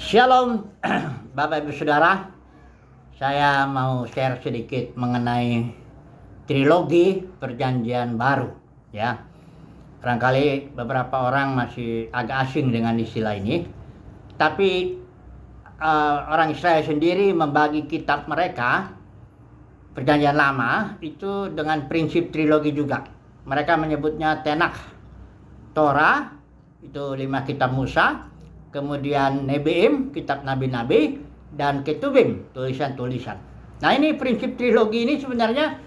Shalom Bapak Ibu Saudara. Saya mau share sedikit mengenai trilogi Perjanjian Baru ya. Barangkali beberapa orang masih agak asing dengan istilah ini. Tapi orang Israel sendiri membagi kitab mereka Perjanjian Lama itu dengan prinsip trilogi juga. Mereka menyebutnya Tenach, Torah itu 5 kitab Musa, kemudian Nebiim, kitab nabi-nabi, dan Ketubim, tulisan-tulisan. Nah, ini prinsip trilogi ini sebenarnya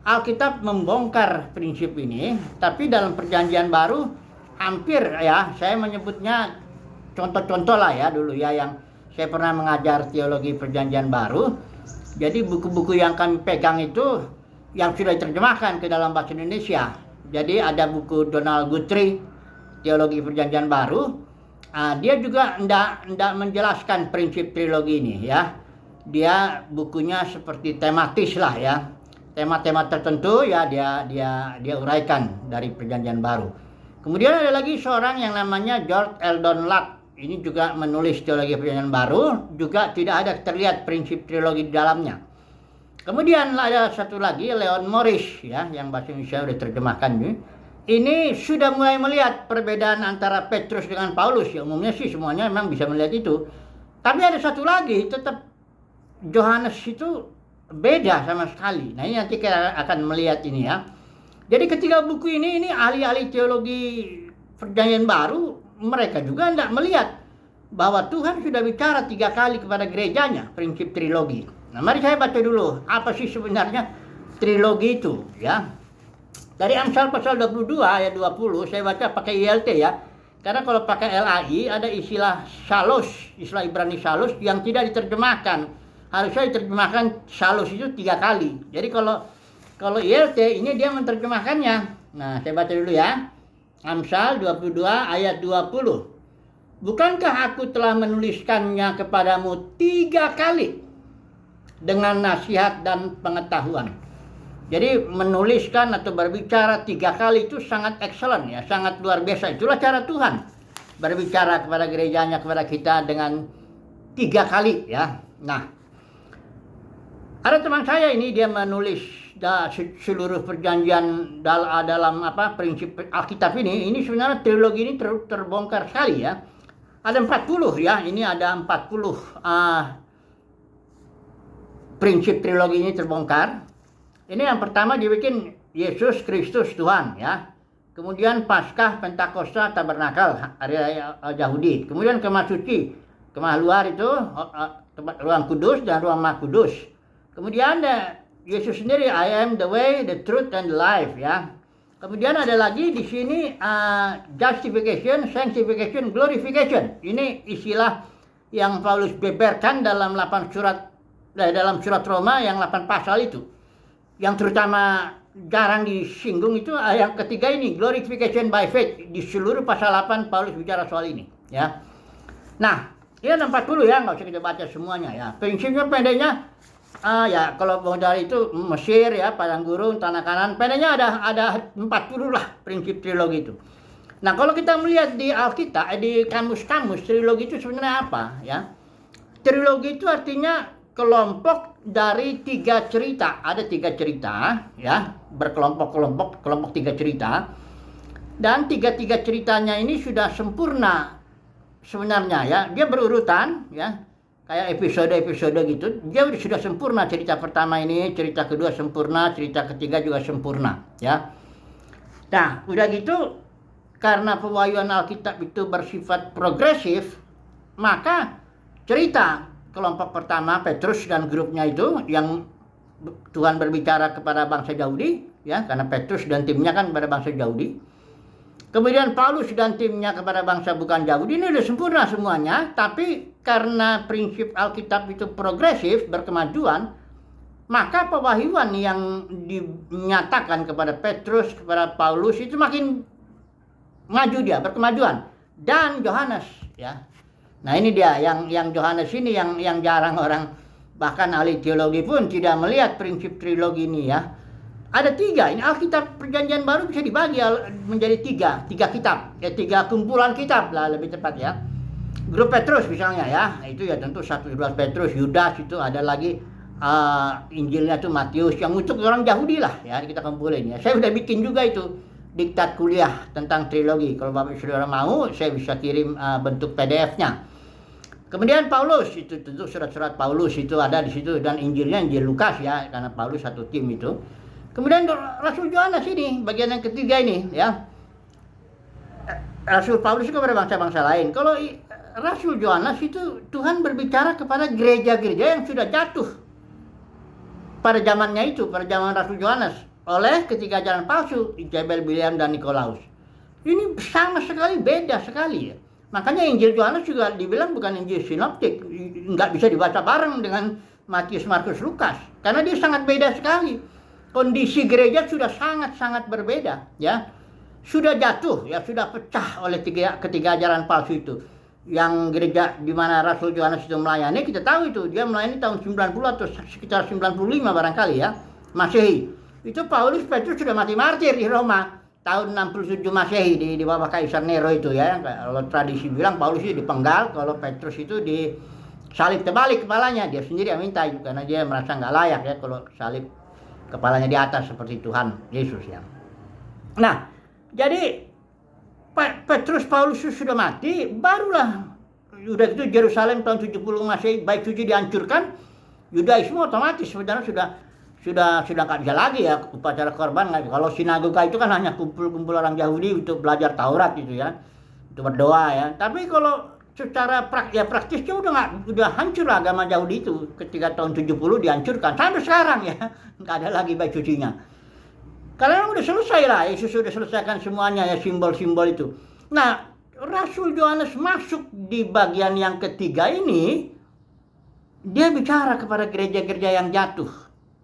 Alkitab membongkar prinsip ini, tapi dalam Perjanjian Baru hampir ya, saya menyebutnya contoh-contoh lah ya dulu ya, yang saya pernah mengajar teologi Perjanjian Baru. Jadi buku-buku yang kami pegang itu yang sudah diterjemahkan ke dalam bahasa Indonesia. Jadi ada buku Donald Guthrie, Teologi Perjanjian Baru. Dia juga tidak menjelaskan prinsip trilogi ini ya. Dia bukunya seperti tematis lah ya. Tema-tema tertentu ya dia uraikan dari Perjanjian Baru. Kemudian ada lagi seorang yang namanya George Eldon Ladd. Ini juga menulis teologi Perjanjian Baru, juga tidak ada terlihat prinsip trilogi di dalamnya. Kemudian ada satu lagi, Leon Morris ya, yang bahasa Indonesia sudah terjemahkan ini. Ini sudah mulai melihat perbedaan antara Petrus dengan Paulus. Ya, umumnya sih semuanya memang bisa melihat itu. Tapi ada satu lagi, tetap Yohanes itu beda sama sekali. Nah, ini nanti kita akan melihat ini ya. Jadi ketika buku ini ahli-ahli teologi Perjanjian Baru, mereka juga tidak melihat bahwa Tuhan sudah bicara 3 kali kepada gerejanya, prinsip trilogi. Nah, mari saya baca dulu apa sih sebenarnya trilogi itu ya. Dari Amsal pasal 22 ayat 20, saya baca pakai ILT ya. Karena kalau pakai LAI ada istilah shalos, istilah Ibrani shalos yang tidak diterjemahkan. Harusnya diterjemahkan shalos itu 3 kali. Jadi kalau ILT ini dia menerjemahkannya. Nah, saya baca dulu ya. Amsal 22 ayat 20. Bukankah aku telah menuliskannya kepadamu 3 kali dengan nasihat dan pengetahuan. Jadi menuliskan atau berbicara 3 kali itu sangat excellent ya, sangat luar biasa. Itulah cara Tuhan berbicara kepada gerejanya, kepada kita dengan 3 kali ya. Nah, ada teman saya ini dia menulis seluruh perjanjian dalam prinsip Alkitab ini sebenarnya trilogi ini terbongkar sekali ya. Ada 40 ya, ini ada 40 prinsip trilogi ini terbongkar. Ini yang pertama dibikin Yesus Kristus Tuhan ya. Kemudian Paskah, Pentakosta, Tabernakel, hari raya Yahudi. Kemudian Kemah Suci, Kemah Luar itu ruang kudus dan ruang Maha Kudus. Kemudian ada Yesus sendiri, I am the way, the truth, and the life ya. Kemudian ada lagi di sini justification, sanctification, glorification. Ini istilah yang Paulus beberkan dalam 8 surat dalam surat Roma yang 8 pasal itu. Yang terutama jarang disinggung itu yang ketiga ini, glorification by faith. Di seluruh pasal 8 Paulus bicara soal ini ya. Nah, ini ada 40 ya, nggak usah kita baca semuanya ya. Prinsipnya pendeknya ya kalau dari itu Mesir ya, padang gurun, tanah Kanan, pendeknya ada 40 lah prinsip trilogi itu. Nah, kalau kita melihat di Alkitab, di kamus-kamus trilogi itu sebenarnya apa ya? Trilogi itu artinya kelompok dari 3 cerita. Ada 3 cerita ya, berkelompok-kelompok, kelompok 3 cerita. Dan 3 ceritanya ini sudah sempurna sebenarnya ya. Dia berurutan ya. Kayak episode-episode gitu, dia sudah sempurna. Cerita pertama ini, cerita kedua sempurna, cerita ketiga juga sempurna ya. Nah, udah gitu, karena pewahyuan Alkitab itu bersifat progresif, maka cerita kelompok pertama Petrus dan grupnya itu yang Tuhan berbicara kepada bangsa Yahudi ya, karena Petrus dan timnya kan kepada bangsa Yahudi. Kemudian Paulus dan timnya kepada bangsa bukan Yahudi. Ini sudah sempurna semuanya, tapi karena prinsip Alkitab itu progresif, berkemajuan, maka pewahyuan yang dinyatakan kepada Petrus, kepada Paulus itu makin maju dia, berkemajuan. Dan Yohanes ya. Nah, ini dia yang Yohanes ini yang jarang orang, bahkan ahli teologi pun tidak melihat prinsip trilogi ini ya. Ada 3, ini Alkitab Perjanjian Baru bisa dibagi menjadi 3 kitab, 3 kumpulan kitab lah lebih tepat ya. grup Petrus misalnya ya, itu ya tentu 1-12 Petrus, Yudas, itu ada lagi Injilnya tuh Matius, yang untuk orang Yahudi lah ya, kita kumpulin ya. Saya udah bikin juga itu diktat kuliah tentang trilogi. Kalau Bapak Saudara mau, saya bisa kirim bentuk PDF-nya. Kemudian Paulus, itu tentu surat-surat Paulus itu ada di situ, dan Injilnya Injil Lukas ya, karena Paulus satu tim itu. Kemudian Rasul Yohanes ini bagian yang ketiga ini ya. Rasul Paulus itu kepada bangsa-bangsa lain. Kalau Rasul Yohanes itu Tuhan berbicara kepada gereja-gereja yang sudah jatuh pada zamannya itu, pada zaman Rasul Yohanes, oleh ketiga ajaran palsu, Jezebel, Biliam, dan Nikolaus. Ini sama sekali beda sekali ya. Makanya Injil Yohanes juga dibilang bukan Injil sinoptik, nggak bisa dibaca bareng dengan Matius, Markus, Lukas, karena dia sangat beda sekali. Kondisi gereja sudah sangat-sangat berbeda ya. Sudah jatuh ya, sudah pecah oleh ketiga ajaran palsu itu. Yang gereja di mana Rasul Yohanes itu melayani, kita tahu itu dia melayani tahun 90 atau sekitar 95 barangkali ya, Masehi. Itu Paulus, Petrus sudah mati martir di Roma tahun 67 Masehi di bawah Kaisar Nero itu ya. Kalau tradisi bilang Paulus itu dipenggal, kalau Petrus itu disalib terbalik kepalanya. Dia sendiri yang minta itu karena dia merasa nggak layak ya kalau salib kepalanya di atas seperti Tuhan Yesus ya. Nah, jadi Petrus, Paulus sudah mati, barulah udah itu Yerusalem tahun 70 Masehi bait suci dihancurkan, Yudaisme otomatis sebenarnya sudah nggak bisa lagi ya upacara korban. Kalau sinagoga itu kan hanya kumpul orang Yahudi untuk belajar Taurat gitu ya, untuk berdoa ya. Tapi kalau secara praktisnya udah hancur agama Yahudi itu ketika tahun 70 dihancurkan sampai sekarang ya, nggak ada lagi bait sucinya. Karena udah selesai lah, Yesus sudah selesaikan semuanya ya, simbol-simbol itu. Nah, Rasul Yohanes masuk di bagian yang ketiga ini, dia bicara kepada gereja-gereja yang jatuh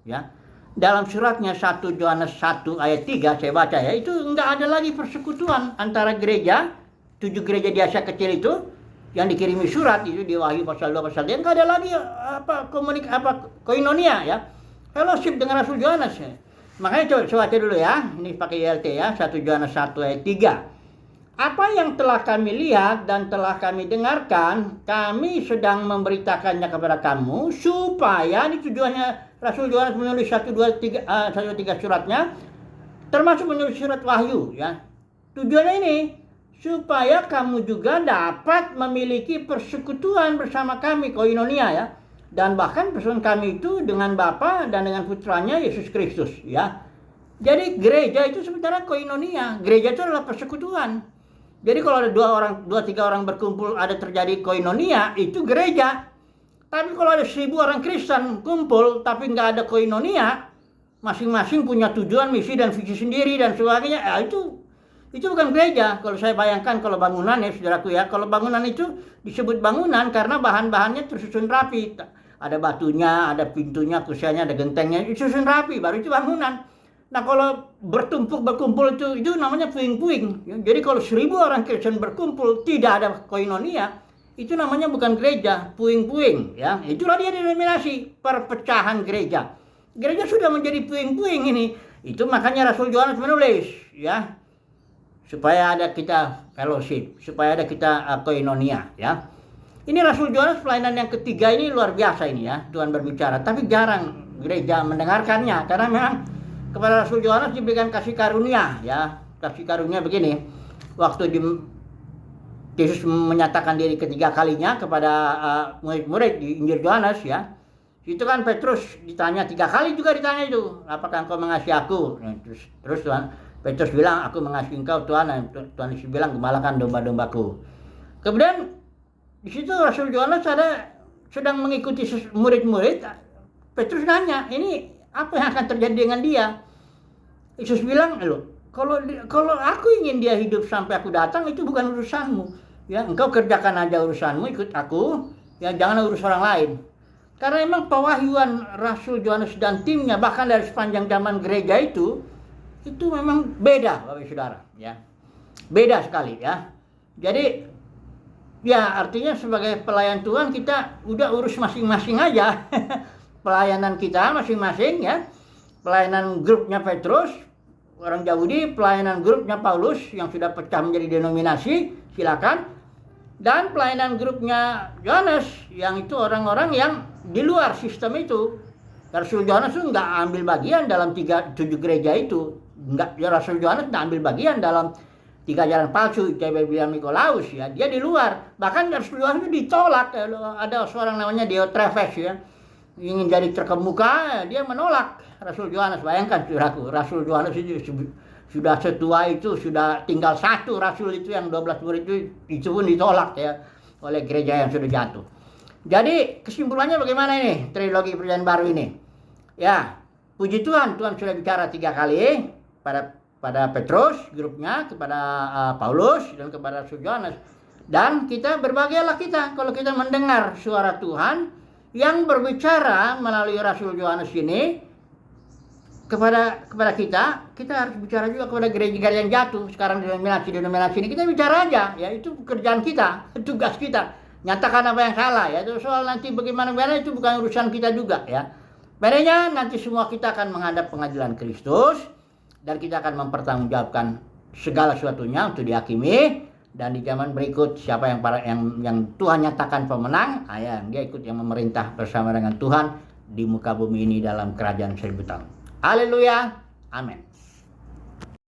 ya. Dalam suratnya 1 Yohanes 1 ayat 3 saya baca ya, itu enggak ada lagi persekutuan antara gereja, 7 gereja di Asia kecil itu yang dikirimi surat itu di Wahyu pasal 2 pasal 3, enggak ada lagi koinonia ya, fellowship dengan Rasul Yohanes ya. Makanya coba baca dulu ya, ini pakai ILT ya, 1 Yohanes 1 ayat 3. Apa yang telah kami lihat dan telah kami dengarkan, kami sedang memberitakannya kepada kamu, supaya, ini tujuannya Rasul Yohanes menulis 1, 2, 3 suratnya, termasuk menulis surat Wahyu ya. Tujuannya ini, supaya kamu juga dapat memiliki persekutuan bersama kami, koinonia ya. Dan bahkan persekutuan kami itu dengan Bapa dan dengan putranya Yesus Kristus ya. Jadi gereja itu sebenarnya koinonia. Gereja itu adalah persekutuan. Jadi kalau ada 2-3 orang berkumpul ada terjadi koinonia, itu gereja. Tapi kalau ada 1000 orang Kristen kumpul tapi nggak ada koinonia, masing-masing punya tujuan, misi dan visi sendiri dan sebagainya, ya itu bukan gereja. Kalau saya bayangkan kalau bangunan ya saudaraku ya, kalau bangunan itu disebut bangunan karena bahan-bahannya tersusun rapi. Ada batunya, ada pintunya, kusianya, ada gentengnya, disusun rapi, baru itu bangunan. Nah kalau berkumpul itu namanya puing-puing. Jadi kalau 1000 orang Kristen berkumpul tidak ada koinonia, itu namanya bukan gereja, puing-puing ya. Itulah dia denominasi perpecahan gereja. Gereja sudah menjadi puing-puing ini. Itu makanya Rasul Yohanes menulis ya, supaya ada kita fellowship, supaya ada kita koinonia ya. Ini Rasul Yohanes pelayanan yang ketiga ini luar biasa ini ya, Tuhan berbicara, tapi jarang gereja mendengarkannya karena memang kepada Rasul Yohanes diberikan kasih karunia ya. Kasih karunia begini, waktu Yesus menyatakan diri ketiga kalinya kepada murid-murid di Injil Yohanes ya, itu kan Petrus ditanya 3 kali juga ditanya itu, apakah engkau mengasihi aku? Terus Tuhan Petrus bilang, aku mengasihi engkau Tuhan. Dan Tuhan Yesus bilang, gembalakan domba-dombaku. Kemudian di situ Rasul Yohanes sedang mengikuti murid-murid. Petrus nanya, ini apa yang akan terjadi dengan dia? Yesus bilang, kalau aku ingin dia hidup sampai aku datang, itu bukan urusanmu. Ya, engkau kerjakan aja urusanmu, ikut aku. Ya, jangan urus orang lain. Karena memang pewahyuan Rasul Yohanes dan timnya, bahkan dari sepanjang zaman gereja itu memang beda, Bapak Saudara. Ya, beda sekali ya. Jadi ya artinya sebagai pelayan Tuhan kita udah urus masing-masing aja. Pelayanan kita masing-masing ya. Pelayanan grupnya Petrus, orang Yahudi, pelayanan grupnya Paulus yang sudah pecah menjadi denominasi, silakan. Dan pelayanan grupnya Yohanes yang itu orang-orang yang di luar sistem itu. Rasul Yohanes itu nggak ambil bagian dalam 7 gereja itu. Rasul Yohanes nggak ambil bagian dalam 3 ajaran palsu, William Nicolaus ya. Dia di luar. Bahkan Rasul Yohanes itu ditolak. Ada seorang namanya Diotrephes ya, ingin jadi terkemuka, dia menolak Rasul Yohanes. Bayangkan saudaraku, Rasul Yohanes itu sudah setua itu, sudah tinggal satu rasul itu yang 12 murid itu pun ditolak ya oleh gereja yang sudah jatuh. Jadi kesimpulannya bagaimana ini trilogi Perjanjian Baru ini? Ya, puji Tuhan, Tuhan sudah bicara 3 kali pada Petrus grupnya, kepada Paulus dan kepada Rasul Yohanes. Dan kita berbahagialah kita kalau kita mendengar suara Tuhan yang berbicara melalui Rasul Yohanes ini kepada kita harus bicara juga kepada gereja-gereja yang jatuh sekarang, denominasi ini. Kita bicara aja ya, itu pekerjaan kita, tugas kita, nyatakan apa yang salah ya. Itu soal nanti bagaimana itu bukan urusan kita juga ya. Bedanya nanti semua kita akan menghadap pengadilan Kristus dan kita akan mempertanggungjawabkan segala sesuatunya untuk dihakimi. Dan di zaman berikut siapa yang Tuhan nyatakan pemenang, dia ikut yang memerintah bersama dengan Tuhan di muka bumi ini dalam kerajaan 1000 tahun. Haleluya, amin.